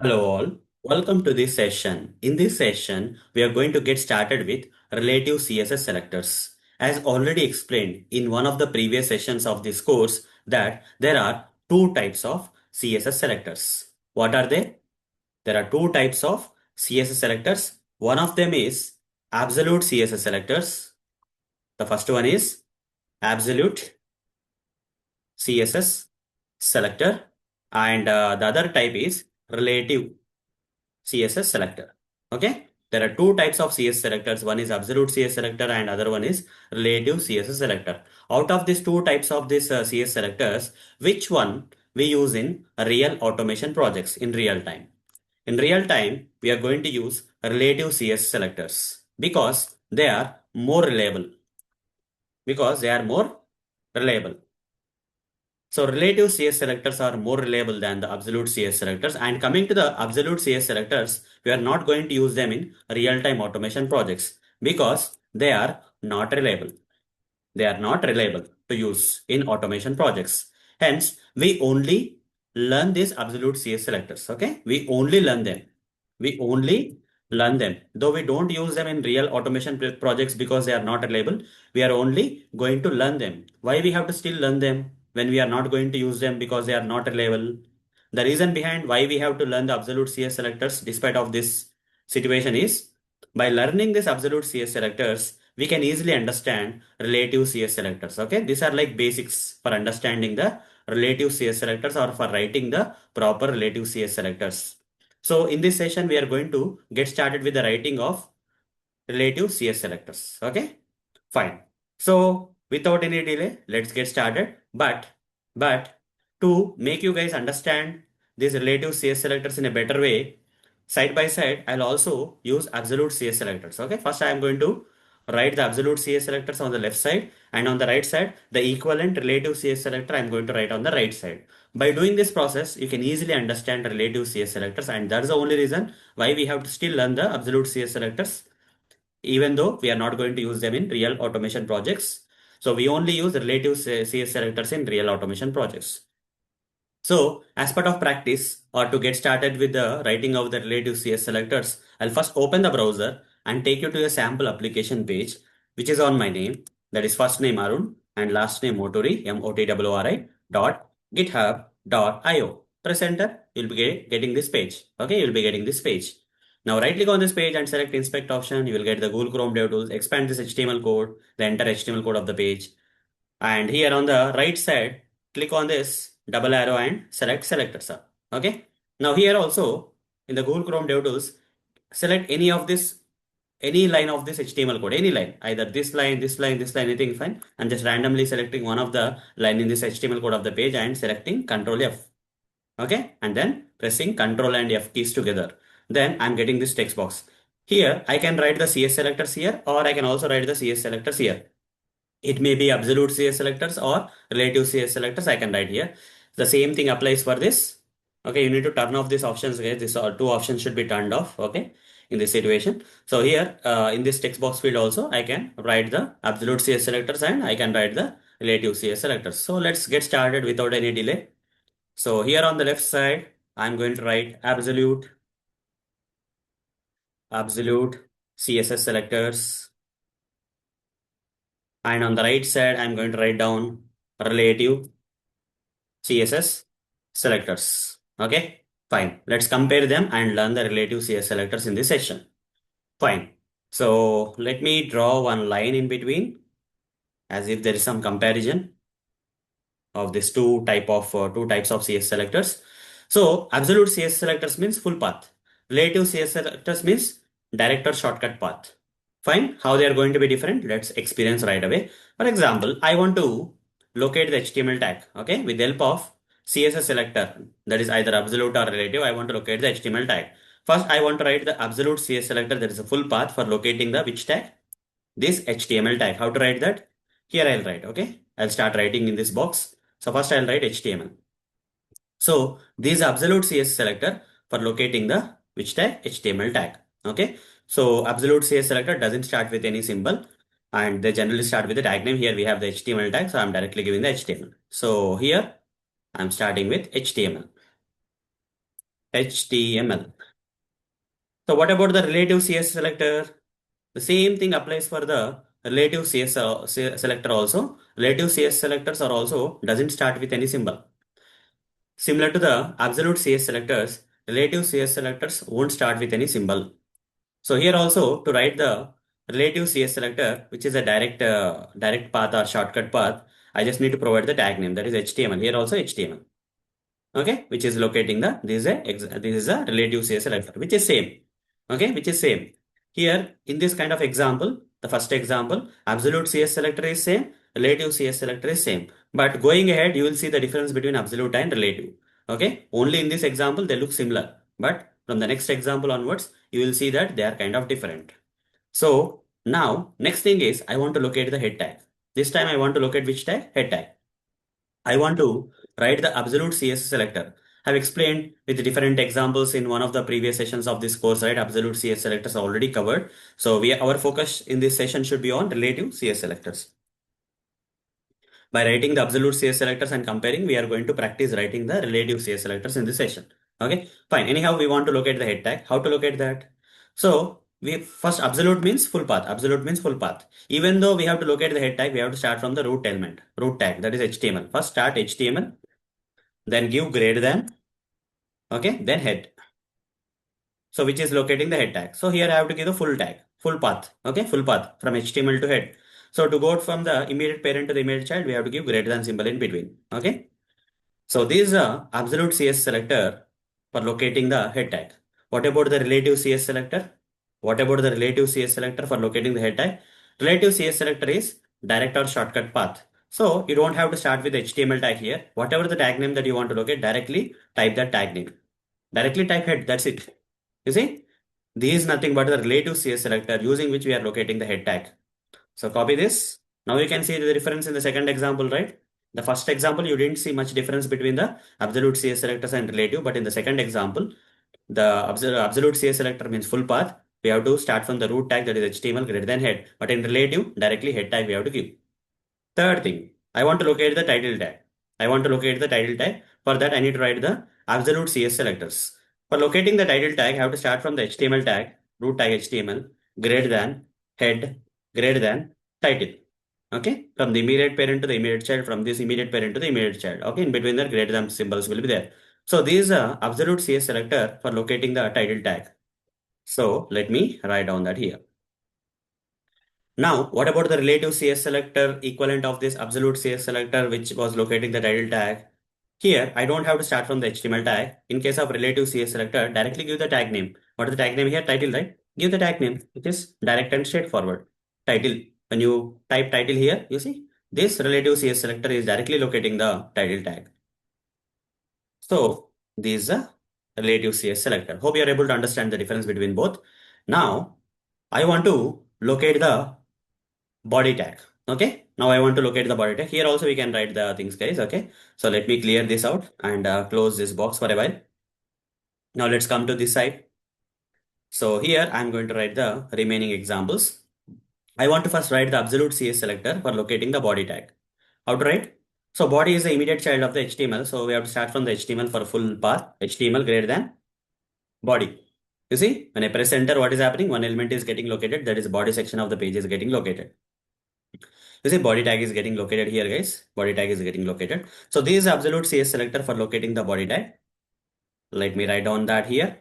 Hello all, welcome to this session. In this session, we are going to get started with relative CSS selectors. As already explained in one of the previous sessions of this course that there are two types of CSS selectors. What are they? There are two types of CSS selectors. One of them is absolute CSS selectors. The first one is absolute CSS selector and the other type is relative CSS selector. Okay. There are two types of CSS selectors. One is absolute CSS selector and other one is relative CSS selector. Out of these two types of these CSS selectors, which one we use in real automation projects in real time? In real time, we are going to use relative CSS selectors because they are more reliable. Because they are more reliable. So relative CS selectors are more reliable than the absolute CS selectors. And coming to the absolute CS selectors, we are not going to use them in real-time automation projects because they are not reliable. They are not reliable to use in automation projects. Hence, we only learn these absolute CS selectors. Okay, we only learn them. We only learn them. Though we don't use them in real automation projects because they are not reliable, we are only going to learn them. Why we have to still learn them when we are not going to use them because they are not reliable? The reason behind why we have to learn the absolute CS selectors despite of this situation is by learning this absolute CS selectors, we can easily understand relative CS selectors. Okay, these are like basics for understanding the relative CS selectors or for writing the proper relative CS selectors. So in this session, we are going to get started with the writing of relative CS selectors. Okay, fine. So without any delay, let's get started. But to make you guys understand these relative CS selectors in a better way, side by side, I'll also use absolute CS selectors. Okay, first I am going to write the absolute CS selectors on the left side and on the right side, the equivalent relative CS selector I'm going to write on the right side. By doing this process, you can easily understand relative CS selectors and that's the only reason why we have to still learn the absolute CS selectors even though we are not going to use them in real automation projects. So we only use relative CS selectors in real automation projects. So as part of practice or to get started with the writing of the relative CS selectors, I'll first open the browser and take you to a sample application page, which is on my name. That is first name Arun and last name Motori, Motwri dot github.io. Press enter, you'll be getting this page. Okay, you'll be getting this page. Now right click on this page and select inspect option. You will get the Google Chrome Dev Tools, expand this HTML code, the enter HTML code of the page. And here on the right side, click on this double arrow and select selectors. Okay. Now here also in the Google Chrome Dev Tools, select any line of this HTML code, any line, either this line, this line, this line, anything fine. I'm just randomly selecting one of the line in this HTML code of the page and selecting Control F. Okay. And then pressing Control and F keys together. Then I'm getting this text box. Here I can write the CS selectors here or I can also write the CS selectors here. It may be absolute CS selectors or relative CS selectors I can write here. The same thing applies for this. Okay, you need to turn off these options, guys. These two options should be turned off, okay, in this situation. So here in this text box field also, I can write the absolute CS selectors and I can write the relative CS selectors. So let's get started without any delay. So here on the left side, I'm going to write absolute CSS selectors. And on the right side, I'm going to write down relative CSS selectors. Okay, fine. Let's compare them and learn the relative CSS selectors in this session. Fine. So let me draw one line in between as if there is some comparison of these two types of CS selectors. So absolute CS selectors means full path. Relative CS selectors means direct or shortcut path. Fine. How they are going to be different? Let's experience right away. For example, I want to locate the HTML tag. Okay, with the help of CSS selector, that is either absolute or relative. I want to locate the HTML tag. First, I want to write the absolute CS selector. There is a full path for locating the which tag? This HTML tag. How to write that? Here I'll write. Okay, I'll start writing in this box. So first I'll write HTML. So this is absolute CSS selector for locating the which tag? HTML tag. Okay. So absolute CSS selector doesn't start with any symbol and they generally start with the tag name. Here we have the HTML tag. So I'm directly giving the HTML. So here I'm starting with HTML. HTML. So what about the relative CS selector? The same thing applies for the relative selector also. Relative CS selectors are also doesn't start with any symbol. Similar to the absolute CS selectors, relative CS selectors won't start with any symbol. So here also to write the relative CS selector, which is a direct path or shortcut path, I just need to provide the tag name, that is HTML. Here also HTML. Okay, which is locating the this is a relative CS selector, which is same. Okay, which is same. Here in this kind of example, the first example, absolute CS selector is same, relative CS selector is same. But going ahead, you will see the difference between absolute and relative. Okay, only in this example they look similar, but from the next example onwards, you will see that they are kind of different. So now next thing is I want to locate the head tag. This time I want to locate which tag? Head tag. I want to write the absolute CSS selector. I've explained with different examples in one of the previous sessions of this course, right? Absolute CSS selectors are already covered. So our focus in this session should be on relative CSS selectors. By writing the absolute CSS selectors and comparing, we are going to practice writing the relative CSS selectors in this session. Okay, fine. Anyhow, we want to locate the head tag. How to locate that? So we first absolute means full path. Absolute means full path. Even though we have to locate the head tag, we have to start from the root element, root tag, that is HTML. First start HTML, then give greater than, okay, then head. So which is locating the head tag. So here I have to give the full tag, full path, okay, full path from HTML to head. So to go from the immediate parent to the immediate child, we have to give greater than symbol in between, okay. So this is a absolute CS selector for locating the head tag. What about the relative CS selector? What about the relative CS selector for locating the head tag? Relative CS selector is direct or shortcut path. So you don't have to start with HTML tag here. Whatever the tag name that you want to locate, directly type that tag name. Directly type head, that's it. You see, this is nothing but the relative CS selector using which we are locating the head tag. So copy this. Now you can see the difference in the second example, right? The first example, you didn't see much difference between the absolute CS selectors and relative, but in the second example, the absolute CS selector means full path. We have to start from the root tag, that is HTML greater than head. But in relative, directly head tag we have to give. Third thing, I want to locate the title tag. I want to locate the title tag. For that, I need to write the absolute CS selectors. For locating the title tag, I have to start from the HTML tag, root tag HTML, greater than, head, greater than, title. Okay, from the immediate parent to the immediate child, from this immediate parent to the immediate child. Okay, in between the greater than symbols will be there. So this is a absolute CS selector for locating the title tag. So let me write down that here. Now, what about the relative CS selector equivalent of this absolute CS selector, which was locating the title tag? Here, I don't have to start from the HTML tag. In case of relative CS selector, directly give the tag name. What is the tag name here? Title, right? Give the tag name, which is direct and straightforward. Title. When you type title here, you see, this relative CS selector is directly locating the title tag. So, this is a relative CS selector. Hope you are able to understand the difference between both. Now, I want to locate the body tag. Okay, now I want to locate the body tag. Here also we can write the things, guys. Okay, so let me clear this out and close this box for a while. Now let's come to this side. So here I'm going to write the remaining examples. I want to first write the absolute CS selector for locating the body tag. How to write? So body is the immediate child of the HTML. So we have to start from the HTML for full path. HTML greater than body. You see, when I press enter, what is happening? One element is getting located. That is body section of the page is getting located. You see, body tag is getting located here, guys. Body tag is getting located. So this is absolute CS selector for locating the body tag. Let me write down that here.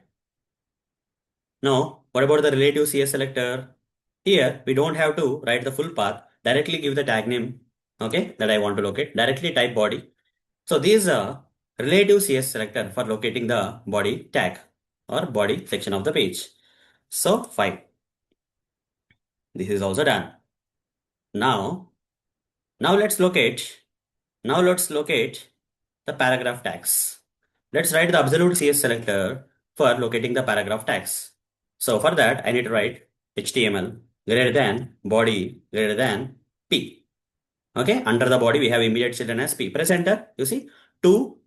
Now, what about the relative CS selector? Here, we don't have to write the full path. Directly give the tag name, okay, that I want to locate. Directly type body. So this is a relative CS selector for locating the body tag or body section of the page. So fine. This is also done. Now, now let's locate the paragraph tags. Let's write the absolute CS selector for locating the paragraph tags. So for that, I need to write HTML greater than body greater than P. Okay, under the body, we have immediate children as P. Press enter. You see, two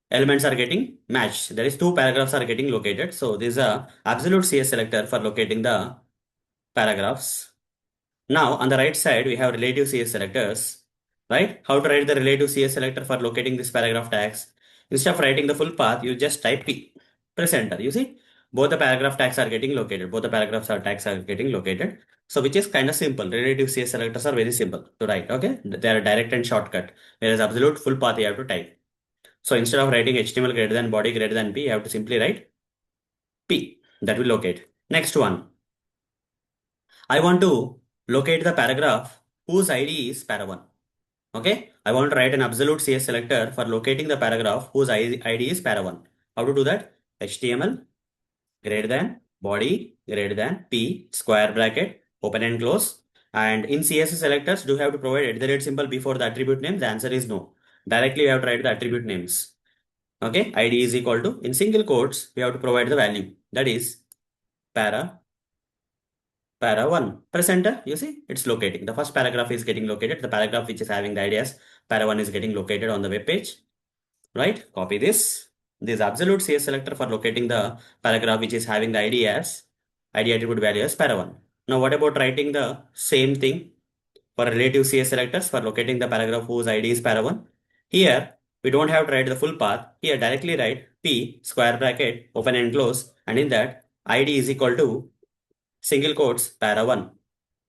elements are getting matched. There is two paragraphs are getting located. So this is a absolute CS selector for locating the paragraphs. Now on the right side, we have relative CS selectors, right? How to write the relative CS selector for locating this paragraph tags? Instead of writing the full path, you just type P. press enter. You see, both the paragraph tags are getting located. Both the paragraphs are tags are getting located. So which is kind of simple. Relative CS selectors are very simple to write. Okay, they are direct and shortcut. Whereas absolute full path you have to type. So instead of writing HTML greater than body greater than P, you have to simply write P. That will locate. Next one. I want to locate the paragraph whose ID is para1. Okay. I want to write an absolute CS selector for locating the paragraph whose ID is para1. How to do that? HTML greater than body greater than P square bracket open and close. And in CSS selectors, do you have to provide @ symbol before the attribute name? The answer is no. Directly you have to write the attribute names. Okay, ID is equal to, in single quotes, we have to provide the value. That is para1. Press enter, you see, it's locating. The first paragraph is getting located. The paragraph which is having the ideas, para1 is getting located on the web page. Right? Copy this. This absolute CS selector for locating the paragraph which is having the ID as ID attribute value as para1. Now what about writing the same thing for relative CS selectors for locating the paragraph whose ID is para1? Here we don't have to write the full path. Here directly write P square bracket open and close, and in that ID is equal to single quotes para1.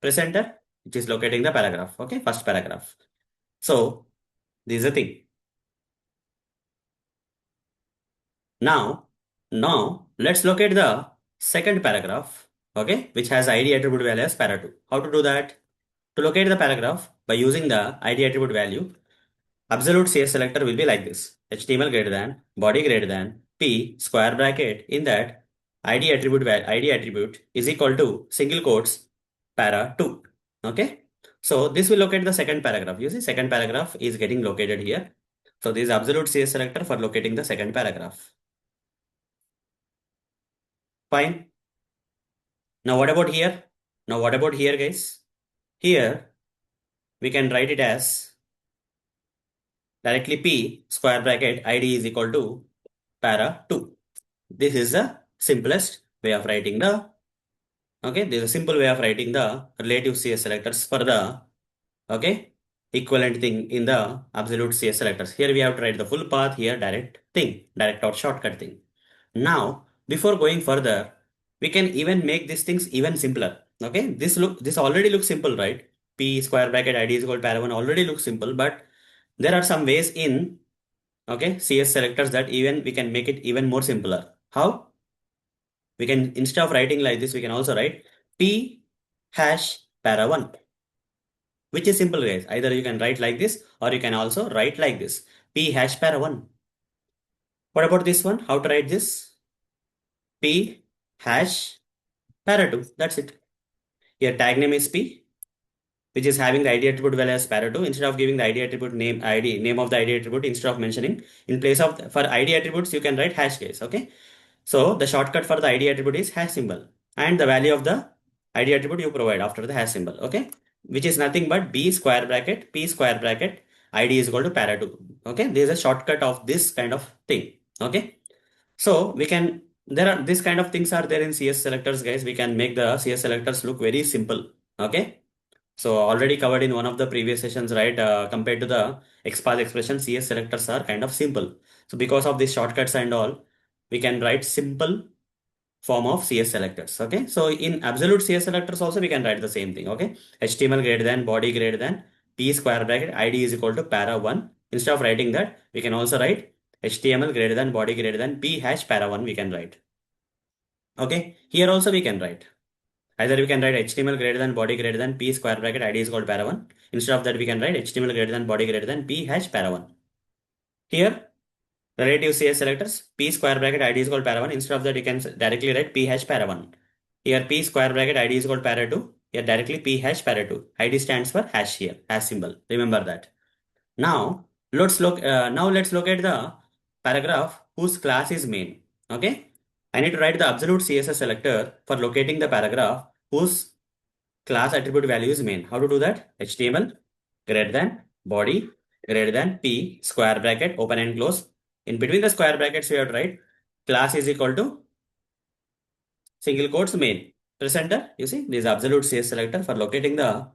Press enter, which is locating the paragraph. Okay, first paragraph. So this is the thing. Now let's locate the second paragraph, okay, which has ID attribute value as para2. How to do that? To locate the paragraph by using the ID attribute value, absolute CS selector will be like this: HTML greater than body greater than P square bracket, in that ID attribute is equal to single quotes para2. Okay, so this will locate the second paragraph. You see, second paragraph is getting located here. So this is absolute CS selector for locating the second paragraph. Fine. Now what about here? Now what about here, guys? Here we can write it as directly P square bracket ID is equal to para2. This is the simplest way of writing the, okay, this is a simple way of writing the relative CS selectors for the, okay, equivalent thing in the absolute CS selectors. Here we have to write the full path, here direct thing, direct or shortcut thing. Now, before going further, we can even make these things even simpler. Okay, this already looks simple, right? P square bracket ID is equal to para1 already looks simple, but there are some ways in, okay, CS selectors that even we can make it even more simpler. How? We can, instead of writing like this, we can also write P hash para1, which is simple, guys. Either you can write like this or you can also write like this, P hash para1. What about this one? How to write this? P hash para2. That's it. Here tag name is P, which is having the ID attribute value as para2. Instead of giving the ID attribute name of the ID attribute, instead of mentioning, in place of, for ID attributes, you can write hash case. Okay. So the shortcut for the ID attribute is hash symbol, and the value of the ID attribute you provide after the hash symbol. Okay. Which is nothing but B square bracket, P square bracket, ID is equal to para2. Okay. There is a shortcut of this kind of thing. Okay. So we can, there are this kind of things are there in CS selectors, guys. We can make the CS selectors look very simple. Okay. So already covered in one of the previous sessions, right? Compared to the XPath expression, CS selectors are kind of simple. So because of these shortcuts and all, we can write simple form of CS selectors. Okay. So in absolute CS selectors also we can write the same thing. Okay. HTML greater than body greater than P square bracket ID is equal to para1. Instead of writing that, we can also write HTML greater than body greater than P hash para1 we can write. Okay. Here also we can write. Either we can write HTML greater than body greater than P square bracket ID is equal to para1. Instead of that, we can write HTML greater than body greater than P hash para1. Here, relative CS selectors, P square bracket ID is equal to para1. Instead of that, you can directly write P hash para1. Here, P square bracket ID is equal to para2. Here, directly P hash para2. ID stands for hash here, hash symbol. Remember that. Now, let's look at the paragraph whose class is main. Okay. I need to write the absolute CSS selector for locating the paragraph whose class attribute value is main. How to do that? HTML greater than body greater than P square bracket open and close. In between the square brackets, we have to write class is equal to single quotes main. Press enter. You see, this is absolute CSS selector for locating the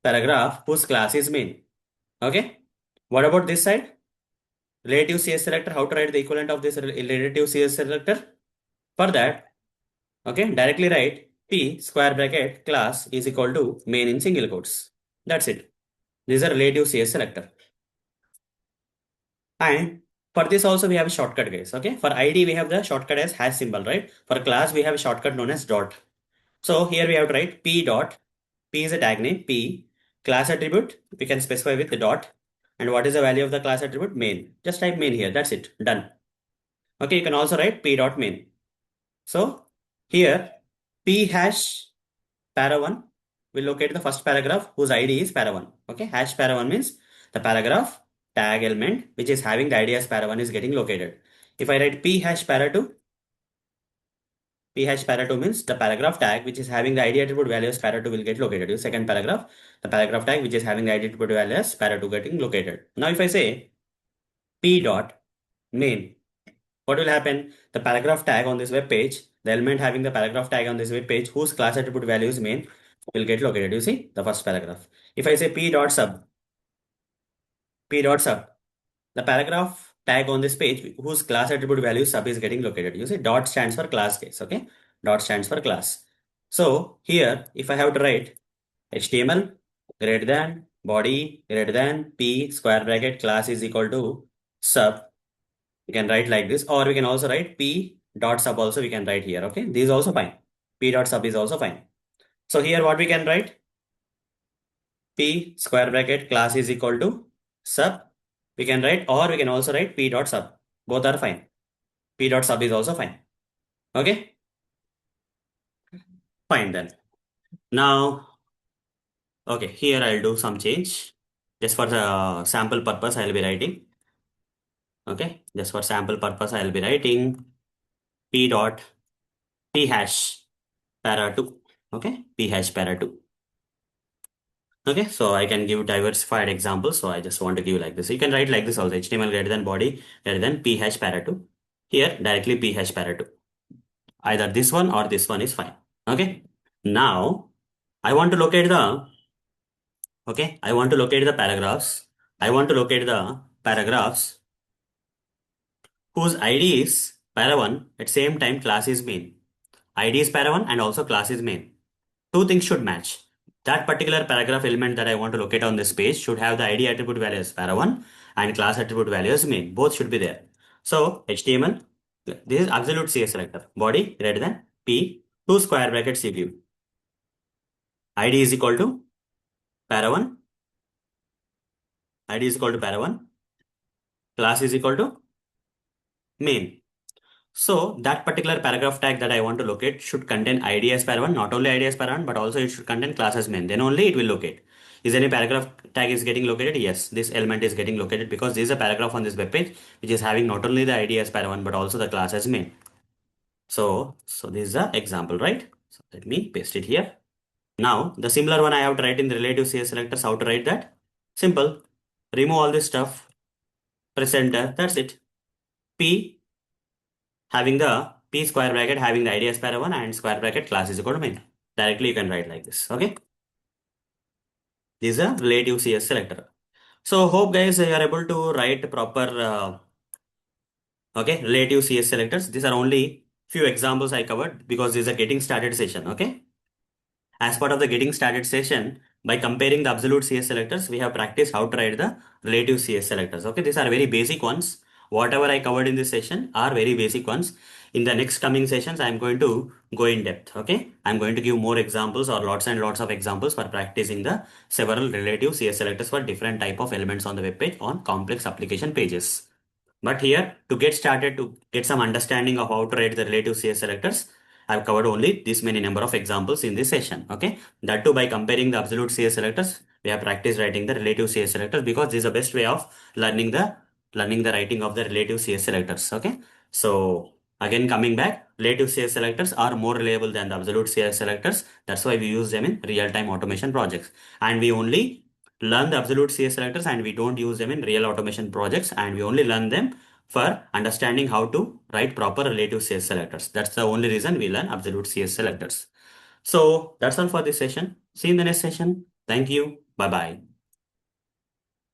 paragraph whose class is main. Okay. What about this side? relative CS selector, how to write the equivalent of this relative CS selector? For that, okay, directly write p square bracket class is equal to main in single quotes. That's it. This is a relative CS selector. And for this also we have a shortcut, guys. Okay, for ID we have the shortcut as hash symbol, right? For class we have a shortcut known as dot. So here we have to write p dot. P is a tag name. P class attribute we can specify with the dot. And what is the value of the class attribute? Main. Just type main here. That's it. Done. Okay, you can also write p dot main. So here p hash para 1 will locate the first paragraph whose ID is para 1. Okay, hash para 1 means the paragraph tag element which is having the ID as para 1 is getting located. If I write p hash para 2, p hash para 2 means the paragraph tag which is having the ID attribute value as para 2 will get located. The second paragraph, the paragraph tag which is having the ID attribute value as para 2 getting located. Now if I say p dot main, what will happen? The paragraph tag on this web page, the element having the paragraph tag on this web page whose class attribute value is main will get located. You see the first paragraph. If I say p dot sub, the paragraph tag on this page whose class attribute value sub is getting located. You see dot stands for class case. Okay, dot stands for class. So here, if I have to write HTML greater than body greater than p square bracket class is equal to sub, we can write like this, or we can also write p dot sub also we can write here. Okay, this is also fine. P dot sub is also fine. So here what we can write? P square bracket class is equal to sub. We can write, or we can also write p dot sub. Both are fine. P dot sub is also fine. Okay, fine then. Now, okay, here I'll do some change. Just for the sample purpose, I'll be writing. Okay, just for sample purpose, I'll be writing p dot p hash para 2. Okay, p hash para 2. Okay, so I can give diversified examples. So I just want to give like this. You can write like this also. HTML greater than body greater than p hash para 2. Here directly p hash para 2. Either this one or this one is fine. Okay. Now I want to locate the I want to locate the paragraphs. I want to locate the paragraphs whose ID is para 1 at same time class is main. ID is para 1 and also class is main. Two things should match. That particular paragraph element that I want to locate on this page should have the ID attribute value as para1 and class attribute value as main. Both should be there. So HTML, this is absolute CS selector. Body greater than P, two square brackets you give. ID is equal to para1. ID is equal to para1. Class is equal to main. So that particular paragraph tag that I want to locate should contain ID as para1, not only ID as para1, but also it should contain class as main. Then only it will locate. Is any paragraph tag is getting located? Yes, this element is getting located because this is a paragraph on this web page which is having not only the ID as para1, but also the class as main. So this is the example, right? So let me paste it here. Now the similar one I have to write in the relative CS selectors. How to write that? Simple. Remove all this stuff. Press enter. That's it. P having the p square bracket having the ID as para 1 and square bracket class is equal to main. Directly you can write like this. Okay. This is a relative CS selector. So hope guys you are able to write proper relative CS selectors. These are only few examples I covered because this is a getting started session. Okay. As part of the getting started session, by comparing the absolute CS selectors, we have practiced how to write the relative CS selectors. Okay, these are very basic ones. Whatever I covered in this session are very basic ones. In the next coming sessions, I'm going to go in depth. Okay, I'm going to give more examples or lots and lots of examples for practicing the several relative CS selectors for different type of elements on the web page on complex application pages. But here, to get started, to get some understanding of how to write the relative CS selectors, I've covered only this many number of examples in this session. Okay, that too by comparing the absolute CS selectors, we have practiced writing the relative CS selectors because this is the best way of learning the writing of the relative CS selectors. Okay, so again coming back, relative CS selectors are more reliable than the absolute CS selectors. That's why we use them in real-time automation projects, and we only learn the absolute CS selectors and we don't use them in real automation projects, and we only learn them for understanding how to write proper relative CS selectors. That's the only reason we learn absolute CS selectors. So that's all for this session. See you in the next session. Thank you. Bye bye.